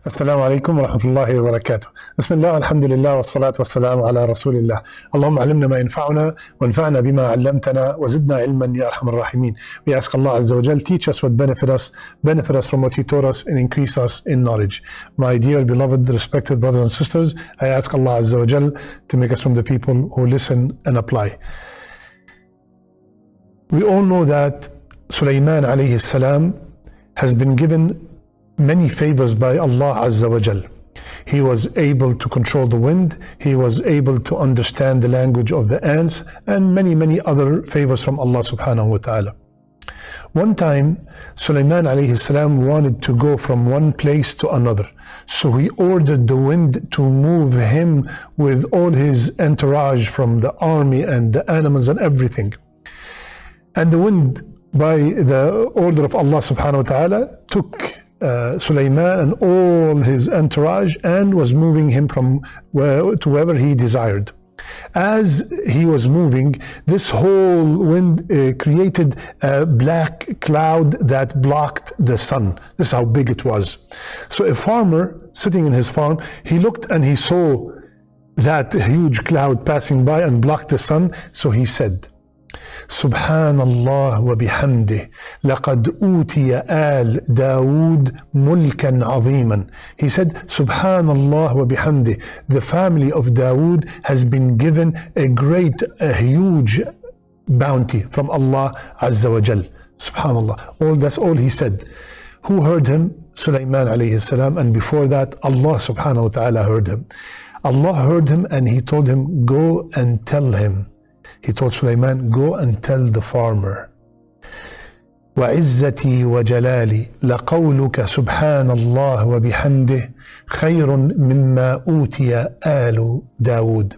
السلام عليكم ورحمة الله وبركاته. بسم الله والحمد لله والصلاة والسلام على رسول الله. اللهم علمنا ما ينفعنا وانفعنا بما علمتنا وزدنا علما يا أرحم الراحمين. We ask Allah Azza wa Jal, teach us what benefit us from what He taught us, and increase us in knowledge. My dear, beloved, respected brothers and sisters, I ask Allah Azza wa Jal to make us from the people who listen and apply. We all know that Sulaiman alayhi salam has been given many favors by Allah Azza wa Jal. He was able to control the wind, he was able to understand the language of the ants, and many other favors from Allah subhanahu wa ta'ala. One time, Sulaiman alayhi salam wanted to go from one place to another. So he ordered the wind to move him with all his entourage from the army and the animals and everything. And the wind, by the order of Allah subhanahu wa ta'ala, took Sulaiman and all his entourage and was moving him from to wherever he desired. As he was moving, this whole wind created a black cloud that blocked the sun. This is how big it was. So a farmer sitting in his farm, he looked and he saw that huge cloud passing by and blocked the sun. So he said, Subhanallah wa bihamdih, laqad utiya al Dawood mulkan aziman. He said, Subhanallah wa bihamdih, the family of Dawood has been given a huge bounty from Allah Azza wa Jal. Subhanallah. That's all he said. Who heard him? Sulaiman alayhi salam, and before that, Allah subhanahu wa ta'ala heard him. Allah heard him and He told him, go and tell him. He told Sulaiman, go and tell the farmer. وَعِزَّتِي وَجَلَالِي لَقَوْلُكَ سُبْحَانَ اللَّهِ وَبِحَمْدِهِ خَيْرٌ مِمَّا أُوتِيَ آلُ دَاوُودَ.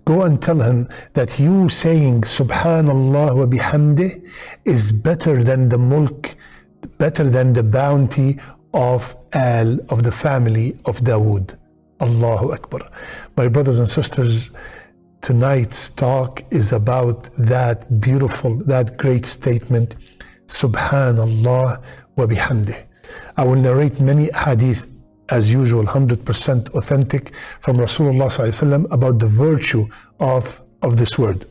Go and tell him that you saying Subhanallah wa bihamdih is better than the mulk, better than the bounty of the family of Dawood. Allahu Akbar. My brothers and sisters, tonight's talk is about that beautiful, that great statement, Subhanallah wa bihamdih. I will narrate many hadith, as usual, 100% authentic from Rasulullah sallallahu alaihi wasallam about the virtue of this word.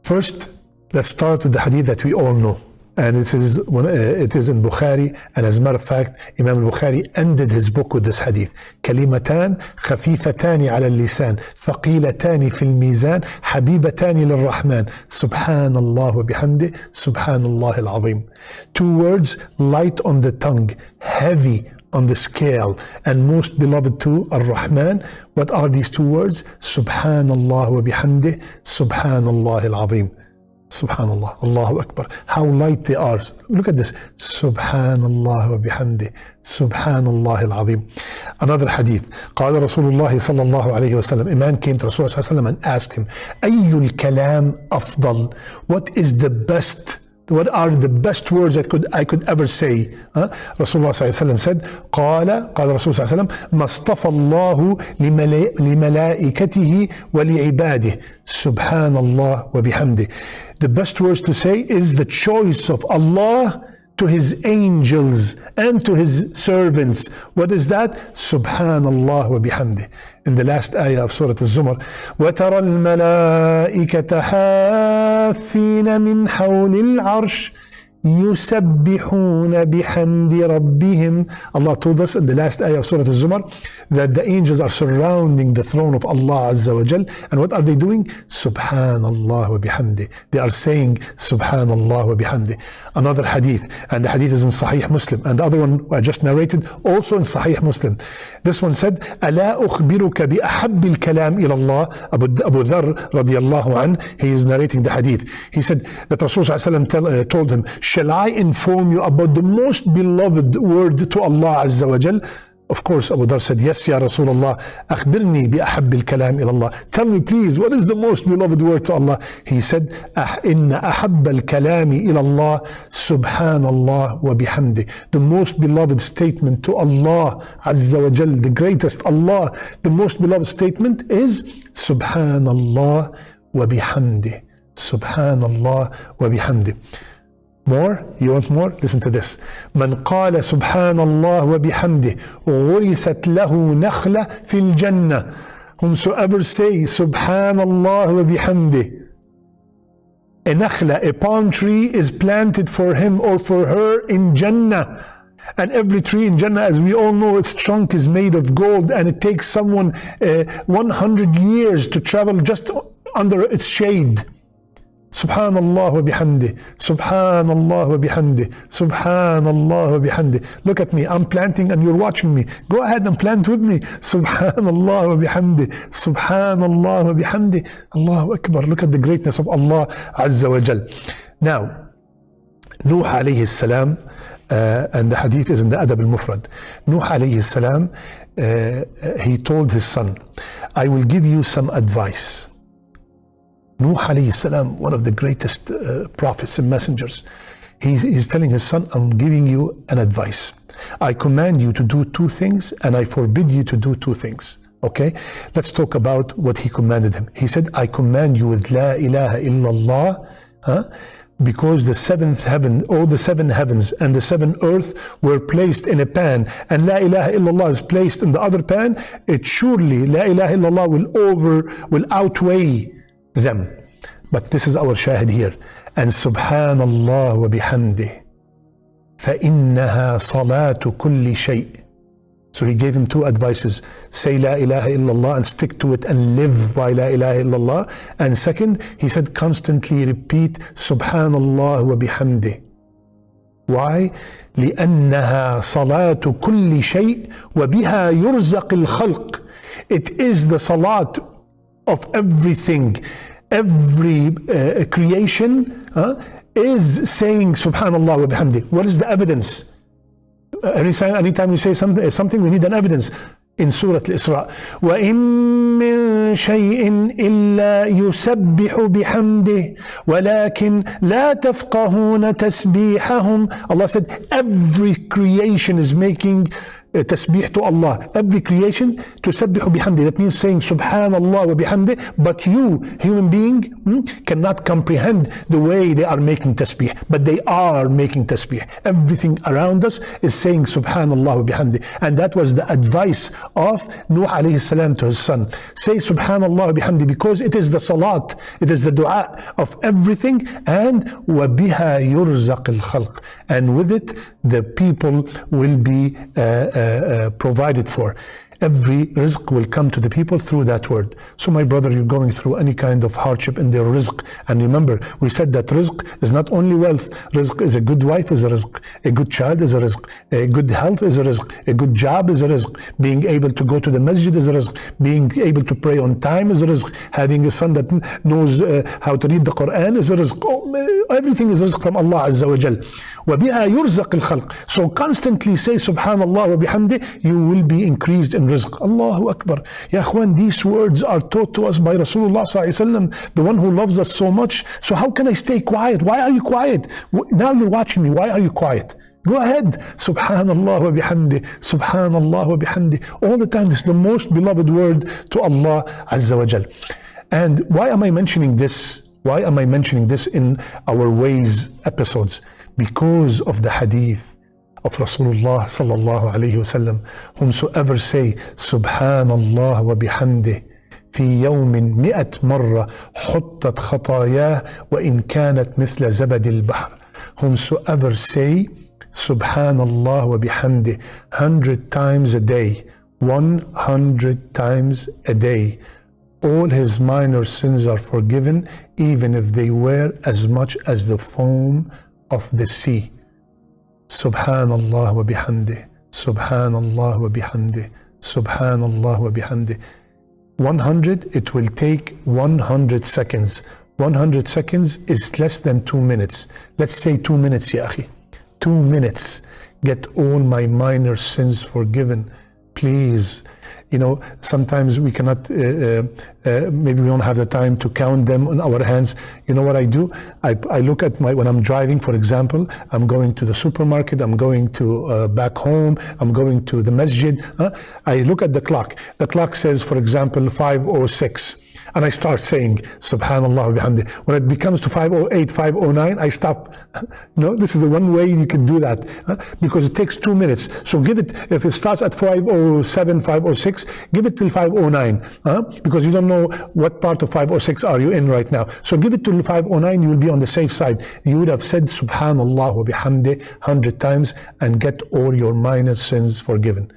First, let's start with the hadith that we all know. And it is in Bukhari, and as a matter of fact, Imam al-Bukhari ended his book with this hadith. كلمتان خفيفتان على اللسان ثقيلتان في الميزان حبيبتان للرحمن سبحان الله وبحمده سبحان الله العظيم. Two words light on the tongue, heavy on the scale, and most beloved to Ar-Rahman. What are these two words? Subhanallah wa bihamdih Subhanallah al-Azim. Subhanallah, Allahu Akbar. How light they are. Look at this. Subhanallah wa bihamdih. Subhanallah al-Azim. Another hadith. قال رسول الله صلى الله عليه وسلم. A man came to Rasulullah صلى الله عليه وسلم and asked him, أي الكلام أفضل? What are the best words I could ever say? Rasulullah صلى الله عليه وسلم said, قال رسول صلى الله عليه وسلم ما اصطفى الله لملائكته ولعباده سبحان الله وبحمده. The best words to say is the choice of Allah to His angels and to His servants. What is that? Subhanallah wa bihamdih. In the last ayah of Surah Al-Zumar, وَتَرَى الْمَلَائِكَةَ حَافِّينَ مِنْ حَوْلِ الْعَرْشِ يُسَبِّحُونَ بِحَمْدِ رَبِّهِمْ. Allah told us in the last ayah of Surah Al-Zumar that the angels are surrounding the throne of Allah Azza wa Jal, and what are they doing? Subhanallah wa bihamdi. They are saying Subhanallah wa bihamdi. Another hadith, and the hadith is in Sahih Muslim, and the other one I just narrated also in Sahih Muslim. This one said, أَلَا أُخْبِرُكَ بِأَحَبِّ الْكَلَامِ إِلَى اللَّهِ. Abu Dharr radiyallahu anh, he is narrating the hadith. He said that Rasulullah told him, shall I inform you about the most beloved word to Allah Azza wa Jal? Of course, Abu Dharr said, yes, Ya Rasulullah, أخبرني بأحب الكلام إلى الله. Tell me please, what is the most beloved word to Allah? He said, إن أحب الكلام إلى الله سبحان الله وبحمده. The most beloved statement to Allah Azza wa Jal, the greatest Allah, the most beloved statement is Subhanallah wa bihamdih. Subhanallah wa bihamdih. More? You want more? Listen to this. من قال سبحان الله وبحمده غرست له نخلة في الجنة. Whomsoever say Subhanallah wa bihamdih, a nakhla, a palm tree is planted for him or for her in Jannah. And every tree in Jannah, as we all know, its trunk is made of gold, and it takes someone 100 years to travel just under its shade. Subhanallah wa bihamdih, Subhanallah wa bihamdih, Subhanallah wa bihamdih. Look at me, I'm planting and you're watching me. Go ahead and plant with me. Subhanallah wa bihamdih, Subhanallah wa bihamdih. Allahu Akbar. Look at the greatness of Allah Azza wa Jal. Now, Nuh alayhi salam, and the hadith is in the Adab al-Mufrad. Nuh alayhi salam, he told his son, I will give you some advice. Nuh alayhi salam, one of the greatest prophets and messengers, he's telling his son, I'm giving you an advice. I command you to do two things and I forbid you to do two things. Okay, let's talk about what he commanded him. He said, I command you with La ilaha illallah, because the seventh heaven, all the seven heavens and the seven earth were placed in a pan, and La ilaha illallah is placed in the other pan, it surely La ilaha illallah will outweigh them. But this is our shahid here. And Subhanallah wa bihamdih, فَإِنَّهَا صَلَاةُ كُلِّ شَيْءٍ. So he gave him two advices. Say La ilaha illallah and stick to it and live by La ilaha illallah. And second, he said constantly repeat Subhanallah wa bihamdih. Why? لأنها صلاة كل شيء وبها يرزق الخلق. It is the salat of everything. Every creation is saying Subhanallah wa bihamdih. What is the evidence? Anytime we say something, we need an evidence. In Surah Al-Isra, وَإِن مِّن شَيْءٍ إِلَّا يُسَبِّحُ بِحَمْدِهِ وَلَكِنْ لَا تَفْقَهُونَ تَسْبِيحَهُمْ. Allah said, every creation is making tasbih to Allah. Every creation tusabbihu bihamdi. That means saying Subhanallah wa bihamdi. But you, human being, cannot comprehend the way they are making tasbih. But they are making tasbih. Everything around us is saying Subhanallah wa bihamdi. And that was the advice of Nuh alayhi salam to his son. Say Subhanallah wa bihamdi because it is the salat, it is the dua of everything. And وَبِهَا يُرْزَقِ الْخَلْقِ. And with it, the people will be provided for. Every rizq will come to the people through that word. So my brother, you're going through any kind of hardship in their rizq. And remember, we said that rizq is not only wealth. Rizq is a good wife is a rizq. A good child is a rizq. A good health is a rizq. A good job is a rizq. Being able to go to the masjid is a rizq. Being able to pray on time is a rizq. Having a son that knows how to read the Quran is a rizq. Everything is rizq from Allah Azza wa Jal. وَبِهَا يُرْزَقِ الْخَلْقِ. So constantly say Subhanallah wa bihamdi, you will be increased in rizq. Allahu Akbar. Ya Akhwan, these words are taught to us by Rasulullah sallallahu alaihi wasallam, the one who loves us so much. So how can I stay quiet? Why are you quiet? Now you're watching me. Why are you quiet? Go ahead. Subhanallah wa bihamdi. Subhanallah wa bihamdi. All the time, this is the most beloved word to Allah Azza wa Jal. And why am I mentioning this? Why am I mentioning this in our Ways episodes? Because of the hadith of Rasulullah sallallahu alayhi wasallam, whomsoever say Subhanallah wa bihamdih في يوم 100 مرة حطت خطاياه وإن كانت مثل زبد البحر. Whomsoever say Subhanallah wa bihamdih 100 times a day, 100 times a day, all his minor sins are forgiven, even if they were as much as the foam of the sea. Subhanallah wa bihamdih, Subhanallah wa bihamdih, Subhanallah wa bihamdih. 100, it will take 100 seconds. 100 seconds is less than 2 minutes. Let's say 2 minutes, ya akhi. 2 minutes. Get all my minor sins forgiven. Please. You know, sometimes we cannot, maybe we don't have the time to count them on our hands. You know what I do? I look at when I'm driving, for example, I'm going to the supermarket, I'm going to back home, I'm going to the masjid. I look at the clock. The clock says, for example, 5:06. and I start saying Subhanallah wa bihamdi. When it becomes to 508, 509, I stop. No, this is the one way you can do that, because it takes 2 minutes. So give it, if it starts at 507, 506, give it till 509, because you don't know what part of 506 are you in right now. So give it till 509, you will be on the safe side. You would have said Subhanallah wa bihamdi 100 times and get all your minor sins forgiven.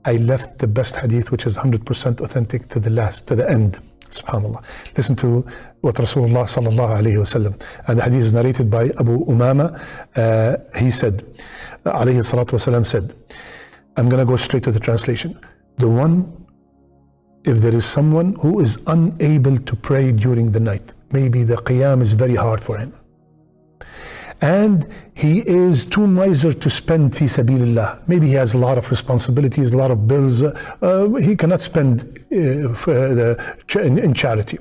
I left the best hadith, which is 100% authentic, to the last, to the end. Subhanallah. Listen to what Rasulullah sallallahu alayhi wasallam, and the hadith is narrated by Abu Umama. He said, alayhi salatu wasalam said, I'm going to go straight to the translation. The one, if there is someone who is unable to pray during the night, maybe the qiyam is very hard for him, and he is too miser to spend fi sabilillah. Maybe he has a lot of responsibilities, a lot of bills. He cannot spend in charity.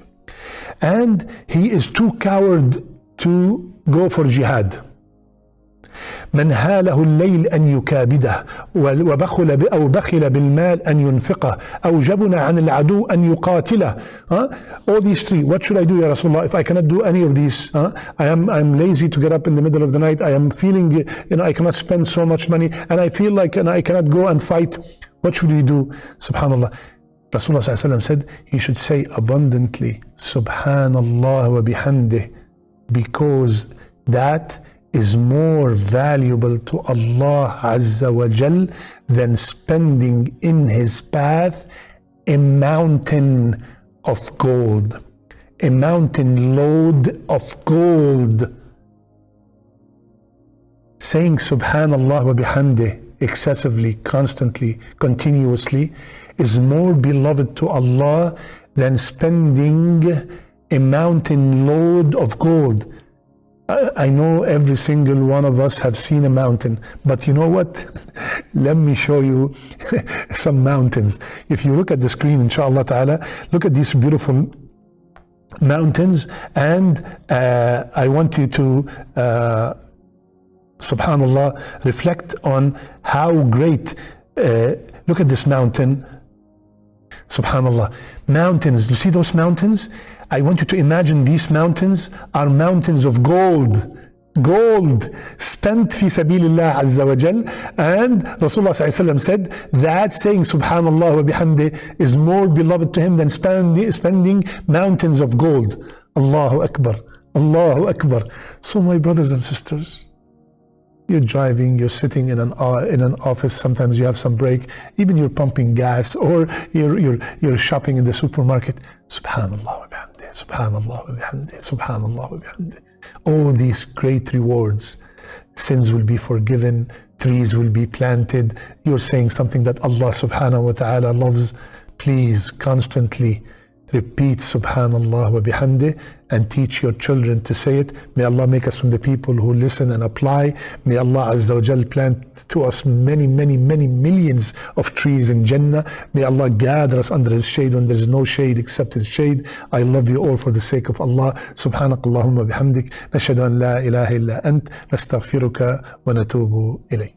And he is too coward to go for jihad. من هاله الليل أن يكابده وبخل أو بخل بالمال أن ينفقه أو جبن عن العدو أن يقاتله. All these three. What should I do, Ya Rasulullah, if I cannot do any of these? I'm lazy to get up in the middle of the night. I am feeling, I cannot spend so much money, and I feel like I cannot go and fight. What should we do? Subhanallah. Rasulullah said he should say abundantly Subhanallah wa bihamdih, because that is more valuable to Allah Azza wa Jal than spending in His path a mountain of gold, a mountain load of gold. Saying Subhanallah wa bihamdih excessively, constantly, continuously is more beloved to Allah than spending a mountain load of gold. I know every single one of us have seen a mountain, but you know what? Let me show you some mountains. If you look at the screen, inshallah ta'ala, look at these beautiful mountains, and I want you to, subhanallah, reflect on how great, look at this mountain, subhanallah. Mountains, you see those mountains? I want you to imagine these mountains are mountains of gold. Gold spent fi sabilillah azza wa jal. And Rasulullah sallallahu alaihi wasallam said that saying Subhanallah wa bihamdi is more beloved to him than spending mountains of gold. Allahu Akbar. Allahu Akbar. So my brothers and sisters, you're driving, you're sitting in an office, sometimes you have some break, even you're pumping gas, or you're shopping in the supermarket. Subhanallah wa bihamdi, Subhanallah wa bihamdi, Subhanallah wa bihamdi. All these great rewards. Sins will be forgiven, trees will be planted. You're saying something that Allah subhanahu wa ta'ala loves. Please constantly repeat Subhanallah wa bihamdi and teach your children to say it. May Allah make us from the people who listen and apply. May Allah Azza wa Jal plant to us many, many, many millions of trees in Jannah. May Allah gather us under His shade when there is no shade except His shade. I love you all for the sake of Allah. Subhanakallahumma bihamdik. Nashhadu an la ilaha illa ant. Nastaghfiruka wa natubu ilayk.